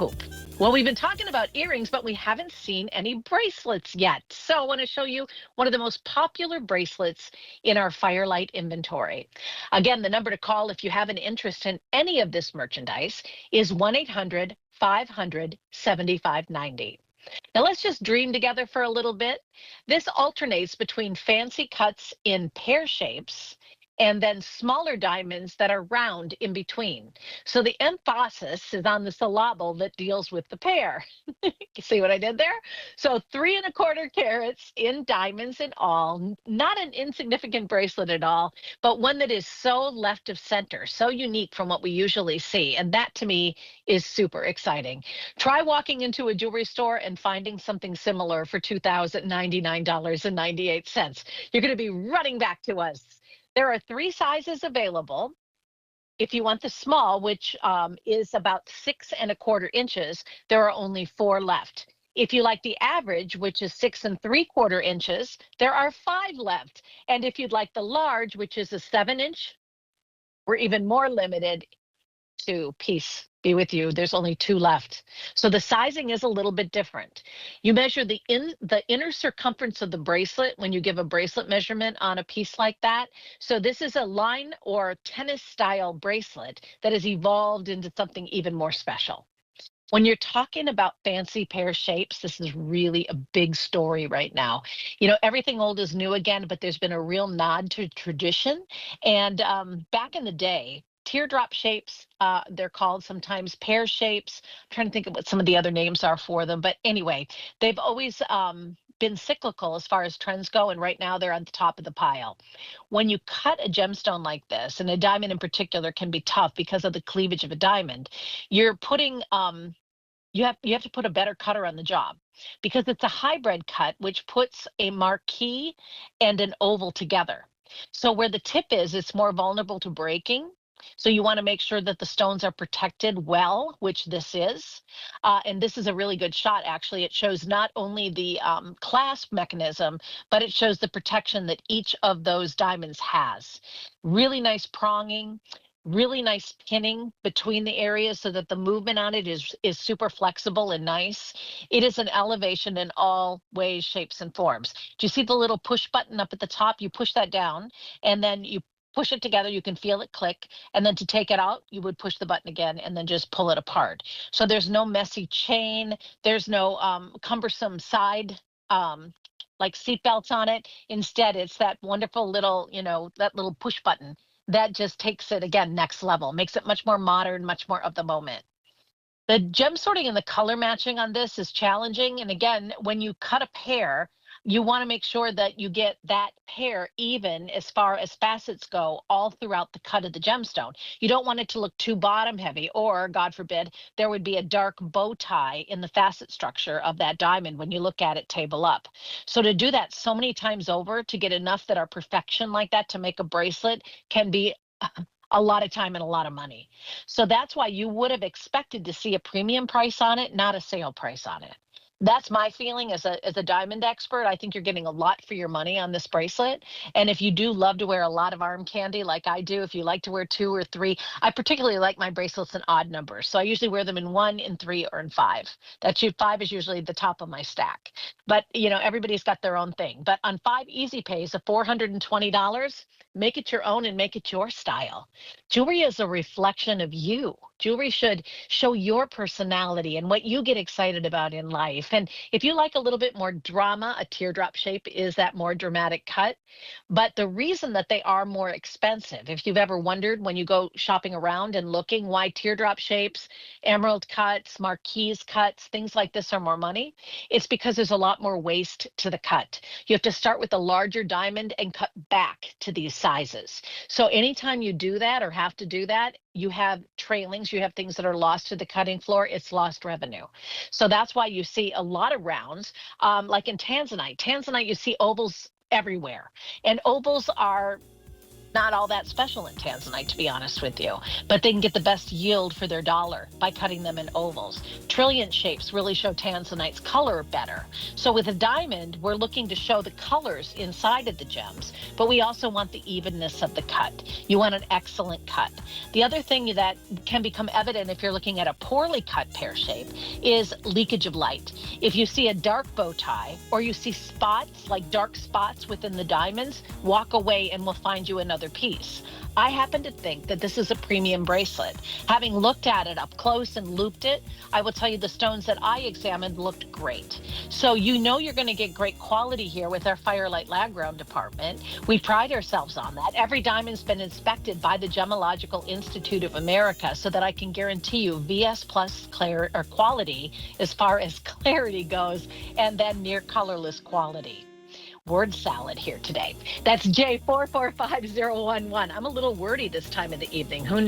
hoop. Well, we've been talking about earrings, but we haven't seen any bracelets yet. So I want to show you one of the most popular bracelets in our Firelight inventory. Again, the number to call if you have an interest in any of this merchandise is 1-800-500-7590. Now let's just dream together for a little bit. This alternates between fancy cuts in pear shapes and then smaller diamonds that are round in between. So the emphasis is on the syllable that deals with the pear. You see what I did there? So 3.25 carats in diamonds in all, not an insignificant bracelet at all, but one that is so left of center, so unique from what we usually see. And that to me is super exciting. Try walking into a jewelry store and finding something similar for $2,099.98. You're going to be running back to us. There are 3 sizes available. If you want the small, which is about 6.25 inches, there are only 4 left. If you like the average, which is 6.75 inches, there are 5 left. And if you'd like the large, which is a 7-inch, we're even more limited to peace be with you. There's only 2 left. So the sizing is a little bit different. You measure the inner circumference of the bracelet when you give a bracelet measurement on a piece like that. So this is a line or tennis style bracelet that has evolved into something even more special. When you're talking about fancy pear shapes, this is really a big story right now. You know, everything old is new again, but there's been a real nod to tradition. And back in the day, teardrop shapes, they're called sometimes pear shapes. I'm trying to think of what some of the other names are for them. But anyway, they've always been cyclical as far as trends go. And right now they're on the top of the pile. When you cut a gemstone like this, and a diamond in particular can be tough because of the cleavage of a diamond, you're putting you have to put a better cutter on the job because it's a hybrid cut, which puts a marquee and an oval together. So where the tip is, it's more vulnerable to breaking. So you want to make sure that the stones are protected well, which this is. And this is a really good shot, actually. It shows not only the clasp mechanism, but it shows the protection that each of those diamonds has. Really nice pronging. Really nice pinning between the areas so that the movement on it is super flexible and nice. It is an elevation in all ways, shapes, and forms. Do you see the little push button up at the top? You push that down and then you push it together. You can feel it click. And then to take it out, you would push the button again and then just pull it apart. So there's no messy chain. There's no cumbersome side like seat belts on it. Instead, it's that wonderful little, that little push button that just takes it, again, next level, makes it much more modern, much more of the moment. The gem sorting and the color matching on this is challenging. And again, when you cut a pear, you want to make sure that you get that pear even as far as facets go all throughout the cut of the gemstone. You don't want it to look too bottom heavy, or God forbid, there would be a dark bow tie in the facet structure of that diamond when you look at it table up. So to do that so many times over to get enough that are perfection like that to make a bracelet can be a lot of time and a lot of money. So that's why you would have expected to see a premium price on it, not a sale price on it. That's my feeling as a diamond expert. I think you're getting a lot for your money on this bracelet. And if you do love to wear a lot of arm candy like I do, if you like to wear 2 or 3, I particularly like my bracelets in odd numbers. So I usually wear them in 1, in 3, or in 5. 5 is usually the top of my stack. But, everybody's got their own thing. But on 5 easy pays of $420, make it your own and make it your style. Jewelry is a reflection of you. Jewelry should show your personality and what you get excited about in life. And if you like a little bit more drama, a teardrop shape is that more dramatic cut. But the reason that they are more expensive, if you've ever wondered when you go shopping around and looking why teardrop shapes, emerald cuts, marquise cuts, things like this are more money, it's because there's a lot more waste to the cut. You have to start with a larger diamond and cut back to these sizes. So anytime you do that or have to do that, you have trailings, you have things that are lost to the cutting floor, it's lost revenue. So that's why you see a lot of rounds, like in Tanzanite. Tanzanite, you see ovals everywhere. And ovals are not all that special in tanzanite, to be honest with you, but they can get the best yield for their dollar by cutting them in ovals. Trilliant shapes really show tanzanite's color better. So with a diamond, we're looking to show the colors inside of the gems, but we also want the evenness of the cut. You want an excellent cut. The other thing that can become evident if you're looking at a poorly cut pear shape is leakage of light. If you see a dark bow tie or you see spots, like dark spots within the diamonds, walk away and we'll find you another piece. I happen to think that this is a premium bracelet. Having looked at it up close and looped it, I will tell you the stones that I examined looked great. So you know you're going to get great quality here with our Firelight Lab ground department. We pride ourselves on that. Every diamond's been inspected by the Gemological Institute of America so that I can guarantee you VS plus quality as far as clarity goes, and then near colorless quality. Word salad here today. That's J445011. I'm a little wordy this time of the evening. Who knew?